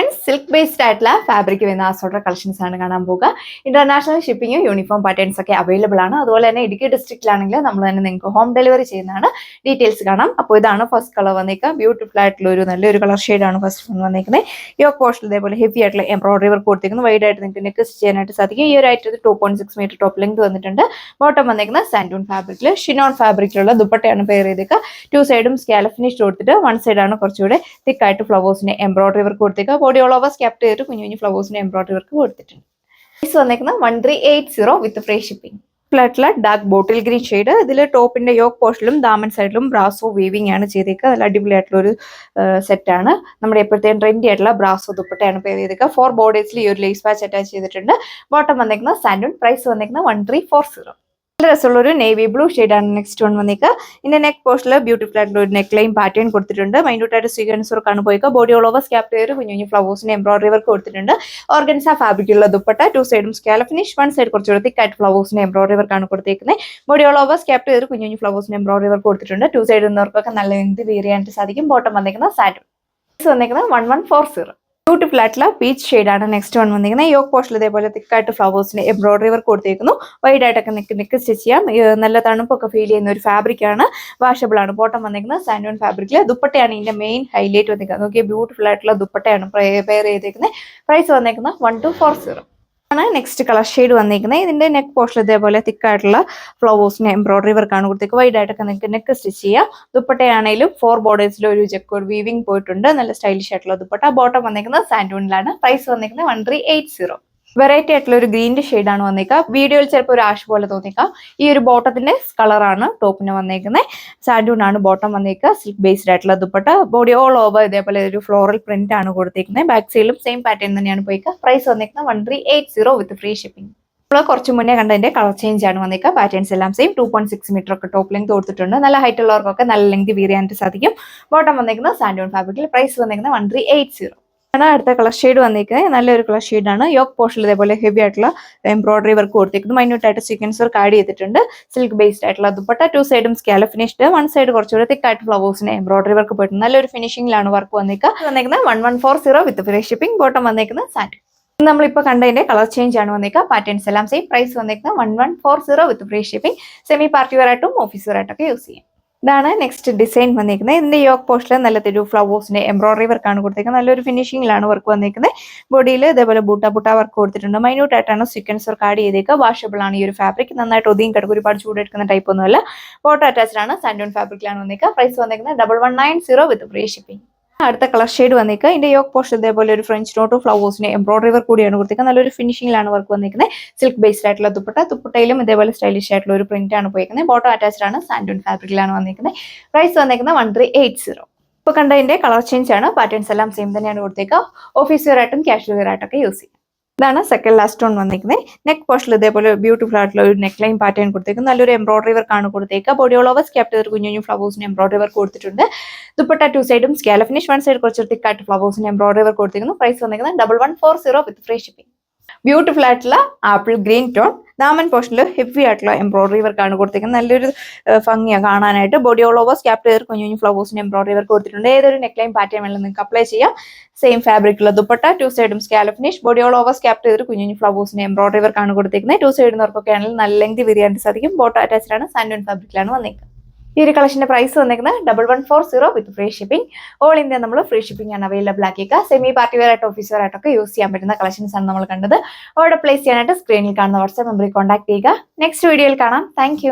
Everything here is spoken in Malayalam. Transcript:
ഫ്രണ്ട്സ് സിൽക്ക് ബേസ്ഡ് ആയിട്ടുള്ള ഫാബ്രിക് വരുന്ന ആസോട്ടർ കളക്ഷൻസ് ആണ് കാണാൻ പോകുക. ഇന്റർനാഷണൽ ഷിപ്പിംഗും യൂണിഫോം പാറ്റേൺസ് ഒക്കെ അവൈലബിൾ ആണ്. അതുപോലെ തന്നെ ഇടുക്കി ഡിസ്ട്രിക്റ്റിലാണെങ്കിൽ നമ്മൾ തന്നെ നിങ്ങൾക്ക് ഹോം ഡെലിവറി ചെയ്യുന്നതാണ്. ഡീറ്റെയിൽസ് കാണാം. അപ്പോൾ ഇതാണ് ഫസ്റ്റ് കളർ വന്നേക്കുക. ബ്യൂട്ടിഫുൾ ആയിട്ടുള്ള ഒരു നല്ലൊരു കളർ ഷെയ്ഡാണ് ഫസ്റ്റ് വന്നേക്കുന്നത്. യോക്ക് പോർഷൻ ഇതേപോലെ ഹെവി ആയിട്ടുള്ള എംബ്രോയിഡറി വർക്ക് കൊടുത്തിരിക്കുന്നു. വൈഡ് ആയിട്ട് നിങ്ങൾക്ക് നെക്ക് സ്റ്റിച്ച് ചെയ്യാനായിട്ട് സാധിക്കും. ഈ ഒരു ഐറ്റത്തിൽ 2.6 മീറ്റർ ടോപ്പ് ലെങ്ത് വന്നിട്ടുണ്ട്. ബോട്ടം വന്നേക്കുന്നത് സാൻഡൂൺ ഫാബ്രിക്കിൽ ഷിനോൺ ഫാബ്രിക്കിലുള്ള ദുപ്പട്ടയാണ് പെയർ ചെയ്തേക്കുക. 2 സൈഡും സ്കാലപ്പ് ഫിനിഷ് കൊടുത്തിട്ട് 1 സൈഡാണ് കുറച്ചുകൂടെ തിക്കായിട്ട് ഫ്ലവേഴ്സിന്റെ എംബ്രോയിഡറി വർക്ക് കൊടുത്തേക്കുക. ബോഡി ഓൾ ഓവർ സ്കാപ്പ് ചെയ്തിട്ട് കുഞ്ഞു കുഞ്ഞു ഫ്ലവേഴ്സിന്റെ എംബ്രോയിഡറി വർക്ക് കൊടുത്തിട്ടുണ്ട്. പ്രൈസ് വന്നേക്കുന്നത് 1380 വിത്ത് ഫ്രീ ഷിപ്പിംഗ്. ഫ്ലാറ്റുള്ള ഡാർക്ക് ബോട്ടിൽ ഗ്രീൻ ഷെയ്ഡ്. ഇതിൽ ടോപ്പിന്റെ യോക്ക് പോർഷനിലും ദാമൻ സൈഡിലും ബ്രാസോ വീവിംഗ് ആണ് ചെയ്തേക്കുക. നല്ല അടിപൊളിയായിട്ടുള്ള ഒരു സെറ്റാണ്. നമ്മുടെ എപ്പോഴത്തെയും ട്രെൻഡി ആയിട്ടുള്ള ബ്രാസോ ദുപ്പട്ടയാണ് പെയർ ചെയ്തേക്കുക. 4 ബോർഡേഴ്സിൽ ഈ ഒരു ലേസ് പാച്ച് അറ്റാച്ച് ചെയ്തിട്ടുണ്ട്. ബോട്ടം വന്നേക്കുന്നത് സാൻഡൂൺ. പ്രൈസ് വന്നേക്കുന്നത് 1340. നല്ല രസമുള്ള ഒരു നേവി ബ്ലൂ ഷെയ്ഡാണ് നെക്സ്റ്റ് വൺ വന്നേക്കുക. ഇതിന്റെ നെക്ക് പോർഷനിൽ ബ്യൂട്ടിഫുൾ ആയിട്ടുള്ള ഒരു നെക്ക് ലൈൻ പാറ്റേൺ കൊടുത്തിട്ടുണ്ട്. മൈന്യൂട്ടായിട്ട് സ്വീകൻസ് വർക്കാണ് പോയിക്കുക. ബോഡി ഓൾ ഓവർ സ്കാപ്പ് ചെയ്ത് കുഞ്ഞു കുഞ്ഞു ഫ്ലവേഴ്സിന്റെ എംബ്രോയിഡറി വർക്ക് കൊടുത്തിട്ടുണ്ട്. ഓർഗൻസ ഫാബ്രിക്കുള്ള ദുപ്പട്ട. 2 സൈഡും സ്കാലപ്പ് ഫിനിഷ്. 1 സൈഡ് കുറച്ചുകൂടെ തിക്കായിട്ട് ഫ്ലവേഴ്സിന്റെ എംബ്രോയിഡറി വർക്കാണ് കൊടുത്തേക്കുന്നത്. ബോഡി ഓൾ ഓവർ സ്കാപ്പ് ചെയ്ത് കുഞ്ഞു കുഞ്ഞു ഫ്ലവേഴ്സിന്റെ എംബ്രോയിഡറി വർക്ക് കൊടുത്തിട്ടുണ്ട്. 2 സൈഡിൽ നിന്നവർക്കൊക്കെ നല്ല ലെങ്ത് വെയർ ചെയ്യാനായിട്ട് സാധിക്കും. ബോട്ടം വന്നേക്കുന്നത് സാൻഡൂൺ. വന്നേക്കുന്നത് 1140. ബ്യൂട്ടിഫുൾ ആയിട്ടുള്ള പീച്ച് ഷെയ്ഡാണ് നെക്സ്റ്റ് വൺ വന്നിരിക്കുന്നത്. യോക്ക് പോർഷനിൽ ഇതേപോലെ തിക്കായിട്ട് ഫ്ലവേഴ്സിന്റെ എംബ്രോയിഡറി വർക്ക് കൊടുത്തേക്കുന്നു. വൈഡ് ആയിട്ടൊക്കെ നെക്ക് സ്റ്റിച്ച് ചെയ്യാം. നല്ല തണുപ്പൊക്കെ ഫീൽ ചെയ്യുന്ന ഒരു ഫാബ്രിക് ആണ്. വാഷബിൾ ആണ്. ബോട്ടം വന്നിരിക്കുന്നത് സാൻഡൂൺ ഫാബ്രിക്കിൽ. ദുപ്പട്ടയാണ് ഇതിന്റെ മെയിൻ ഹൈലൈറ്റ് വന്നിരിക്കുന്നത്. നോക്കിയാൽ ബ്യൂട്ടിഫുൾ ആയിട്ടുള്ള ദുപ്പട്ടയാണ് പെയർ ചെയ്തേക്കുന്നത്. പ്രൈസ് വന്നിരിക്കുന്നത് 1240 ആണ്. നെക്സ്റ്റ് കളർ ഷെയ്ഡ് വന്നിരിക്കുന്നത്. ഇതിന്റെ നെക്ക് പോർഷൻ ഇതേപോലെ തിക്കായിട്ടുള്ള ഫ്ലവേഴ്സിന്റെ എംബ്രോയിഡറി വർക്കാണ് കൊടുത്തേക്ക്. വൈഡ് ആയിട്ടൊക്കെ നിങ്ങൾക്ക് നെക്ക് സ്റ്റിച്ച് ചെയ്യാം. ദുപ്പട്ടയാണെങ്കിലും 4 ബോർഡേഴ്സിൽ ഒരു ജെക്കോഡ് വീവിംഗ് പോയിട്ടുണ്ട്. നല്ല സ്റ്റൈലിഷ് ആയിട്ടുള്ള ദുപ്പട്ട. ബോട്ടം വന്നിരിക്കുന്നത് സാൻഡൂണിലാണ്. പ്രൈസ് വന്നിരിക്കുന്നത് 1380. വെറൈറ്റി ആയിട്ടുള്ള ഒരു ഗ്രീൻ്റെ ഷെയ്ഡാണ് വന്നേക്കുക. വീഡിയോയിൽ ചിലപ്പോൾ ഒരു ആഷ് പോലെ തോന്നിക്കാം. ഈ ഒരു ബോട്ടത്തിന്റെ കളറാണ് ടോപ്പിന് വന്നേക്കുന്നത്. സാൻഡൂൺ ആണ് ബോട്ടം വന്നേക്കുക. സിൽക്ക് ബേസ്ഡ് ആയിട്ടുള്ള ദുപ്പട്ട. ബോഡി ഓൾ ഓവർ ഇതേപോലെ ഒരു ഫ്ലോറൽ പ്രിന്റ് ആണ് കൊടുത്തേക്കുന്നത്. ബാക്ക് സൈഡിലും സെയിം പാറ്റേൺ തന്നെയാണ് പോയിക്കുക. പ്രൈസ് വന്നേക്കുന്നത് 1380 വിത്ത് ഫ്രീ ഷിപ്പിംഗ്. നമ്മൾ കുറച്ച് മുന്നേ കണ്ടതിന്റെ കളർ ചേഞ്ച് ആണ് വന്നേക്കുക. പാറ്റേൺസ് എല്ലാം സെയിം. 2.6 മീറ്റർ ഒക്കെ ടോപ്പ് ലെങ്ത് കൊടുത്തിട്ടുണ്ട്. നല്ല ഹൈറ്റ് ഉള്ളവർക്കൊക്കെ നല്ല ലെങ്ത് വീർ ചെയ്യാനായിട്ട് സാധിക്കും. ബോട്ടം വന്നേക്കുന്നത് സാൻഡൂൺ ഫാബ്രിക്കിൽ. പ്രൈസ് വന്നേക്കുന്നത് 1380. അടുത്ത കളർ ഷെയ്ഡ് വന്നിരിക്കുന്നത് നല്ലൊരു കളർ ഷെയ്ഡാണ്. യോക്ക് പോർഷനിൽ ഇതേപോലെ ഹെവി ആയിട്ടുള്ള എംബ്രോയിഡറി വർക്ക് കൊടുത്തിരിക്കുന്നു. മൈന്യൂട്ടായിട്ട് സീക്വൻസ് വർക്ക് ആഡ് ചെയ്തിട്ടുണ്ട്. സിൽക്ക് ബേസ്ഡ് ആയിട്ടുള്ള ദുപ്പട്ട. 2 സൈഡും സ്കാലപ്പ് ഫിനിഷ്ഡ്. 1 സൈഡ് കുറച്ചുകൂടെ തിക്കായിട്ട് ഫ്ലവേഴ്സിന്റെ എംബ്രോയിഡറി വർക്ക് പോയിട്ടുണ്ട്. നല്ലൊരു ഫിനിഷിംഗിലാണ് വർക്ക് വന്നിരിക്കുന്നത്. 1140 വിത്ത് ഫ്രീ ഷിപ്പിംഗ്. ബോട്ടം വന്നിരിക്കുന്നത് സാൻഡൂൺ. നമ്മളിപ്പോൾ കണ്ടതിന്റെ കളർ ചേഞ്ച് ആണ് വന്നേക്കുക. പാറ്റേൺസ് എല്ലാം സെയിം. പ്രൈസ് വന്നിരിക്കുന്നത് 1140 with free shipping. Semi party wear ആയിട്ടും ഓഫീസ് വെയർ ആയിട്ടൊക്കെ യൂസ് ചെയ്യാം. ഇതാണ് നെക്സ്റ്റ് ഡിസൈൻ വന്നിരിക്കുന്നത്. ഇതിന്റെ യോക്ക് പോർഷനിൽ നല്ല തെരു ഫ്ലവേഴ്സിന്റെ എംബ്രോയിഡറി വർക്കാണ് കൊടുത്തിരിക്കുന്നത്. നല്ലൊരു ഫിനിഷിംഗിലാണ് വർക്ക് വന്നിരിക്കുന്നത്. ബോഡിയിൽ ഇതേപോലെ ബൂട്ട വർക്ക് കൊടുത്തിട്ടുണ്ട്. മൈന്യൂട്ട് ആയിട്ടാണ് സീക്വൻസ് വർക്ക് ആഡ് ചെയ്തേക്കുക. വാഷബിൾ ആണ് ഈ ഒരു ഫാബ്രിക്. നന്നായിട്ട് ഒതുങ്ങി കിടക്കും. ഒരുപാട് ചൂടെടുക്കുന്ന ടൈപ്പ് ഒന്നുമല്ല. ബോട്ടം അറ്റാച്ച്ഡ് ആണ്. സാൻഡൂൺ ഫാബ്രിക്കിലാണ് വന്നിരിക്കുക. പ്രൈസ് വന്നിരിക്കുന്നത് 1190 വിത്ത് ഫ്രീ ഷിപ്പിംഗ്. അടുത്ത കളർ ഷെയ്ഡ് വന്നിരിക്കുക. ഇതിന്റെ യോക്ക് പോർഷൻ ഇതേപോലെ ഒരു ഫ്രഞ്ച് നോട്ടും ഫ്ലവേഴ്സിന്റെ എംബ്രോയിഡറി വർക്ക് കൂടിയാണ് കൊടുത്തിരിക്കുന്നത്. നല്ലൊരു ഫിനിഷിംഗിലാണ് വർക്ക് വന്നിരിക്കുന്നത്. സിൽക്ക് ബേസ്ഡ് ആയിട്ടുള്ള ദുപ്പട്ടയിലും ഇതേപോലെ സ്റ്റൈലിഷ് ആയിട്ടുള്ള ഒരു പ്രിന്റ് ആണ് പോയിരിക്കുന്നത്. ബോട്ടം അറ്റാച്ച്ഡ് ആണ്. സാൻഡൂൺ ഫാബ്രിക്കിലാണ് വന്നിരിക്കുന്നത്. പ്രൈസ് വന്നിരിക്കുന്നത് 1380. ഇപ്പോൾ കണ്ടതിന്റെ കളർ ചേഞ്ച് ആണ്. പാറ്റേൺസ് എല്ലാം സെയിം തന്നെയാണ് കൊടുത്തേക്കുക. ഓഫീസ് വെയർ ആയിട്ടും കാഷ്വൽ വെയർ ആയിട്ടൊക്കെ യൂസ് ചെയ്യാം. ഇതാണ് സെക്കൻഡ് ലാസ്റ്റ് ടോൺ വന്നിരിക്കുന്നത്. നെക്ക് പോർഷനിൽ ഇതേപോലെ ബ്യൂട്ടിഫുൾ ആയിട്ടുള്ള ഒരു നെക്ക് ലൈൻ പാറ്റേൺ കൊടുത്തേക്കും. നല്ലൊരു എംബ്രോയിഡറി വർക്ക് ആണ് കൊടുത്തേക്കുക. ബോഡി ഓൾ ഓവർ സ്കാപ്പ് ചെയ്ത് കുഞ്ഞു കുഞ്ഞു ഫ്ലവേഴ്സിന് എംബ്രോയിഡറി വർക്ക് കൊടുത്തിട്ടുണ്ട്. ദുപ്പട്ട 2 സൈഡും സ്കാലപ്പ് ഫിനിഷ്. 1 സൈഡ് കുറച്ച് തിക്കായിട്ട് ഫ്ലവേഴ്സിന് എംബ്രോയിഡറി വർക്ക് കൊടുത്തിരിക്കുന്നു. പ്രൈസ് വന്നിരിക്കുന്നത് 1140 വിത്ത് ഫ്രീ ഷിപ്പിംഗ്. ബ്യൂട്ടിഫുൾ ആയിട്ടുള്ള ആപ്പിൾ ഗ്രീൻ ടോൺ. ദാമൻ പോർഷനിൽ ഹെവി ആയിട്ടുള്ള എംബ്രോയിഡറി വർക്ക് ആണ് കൊടുത്തിരിക്കുന്നത്. നല്ലൊരു ഭംഗിയാണ് കാണാനായിട്ട്. ബോഡി ഓൾ ഓവർ സ്കാപ്പ് ചെയ്ത് കുഞ്ഞു കുഞ്ഞു ഫ്ലവേഴ്സിന് എംബ്രോയിഡറി വർക്ക് കൊടുത്തിട്ടുണ്ട്. ഏതൊരു നെക്ക് ലൈൻ പാറ്റേൺ വേണമെങ്കിലും നിങ്ങൾക്ക് അപ്ലൈ ചെയ്യാം. സെയിം ഫാബ്രിക്കുള്ള ദുപ്പട്ട. 2 സൈഡും scallop finish. Body all over scallop ചെയ്ത് കുഞ്ഞു കുഞ്ഞു ഫ്ലവേഴ്സിന് എംബ്രോയിഡറി വർക്ക് ആണ് കൊടുത്തിരിക്കുന്നത്. 2 സൈഡിൽ നിന്നൊക്കെ ആണെങ്കിൽ നല്ല ലെങ്ത് വിരിയാനായിട്ട് സാധിക്കും. ബോട്ടം അറ്റാച്ച്ഡ് ആണ്. സാൻഡൂൺ ഫാബ്രിക്കിലാണ് വന്നിരിക്കുന്നത്. ഈ ഒരു കളക്ഷന്റെ പ്രൈസ് വന്നിരിക്കുന്നത് 1140 with free shipping. All India നമ്മൾ ഫ്രീ ഷിപ്പിംഗ് ആണ് അവൈലബിൾ ആക്കിയേക്കുക. സെമി പാർട്ടി വെയർ ആയിട്ട് ഓഫീസ് വെയർ ആയിട്ടൊക്കെ യൂസ് ചെയ്യാൻ പറ്റുന്ന കളക്ഷൻസ് ആണ് നമ്മൾ കണ്ടത്. ഓർഡർ പ്ലേസ് ചെയ്യാനായിട്ട് സ്ക്രീനിൽ കാണുന്ന വാട്സ്ആപ്പ് നമ്പറിൽ കോൺടാക്ട് ചെയ്യുക. നെക്സ്റ്റ് വീഡിയോയിൽ കാണാം. താങ്ക്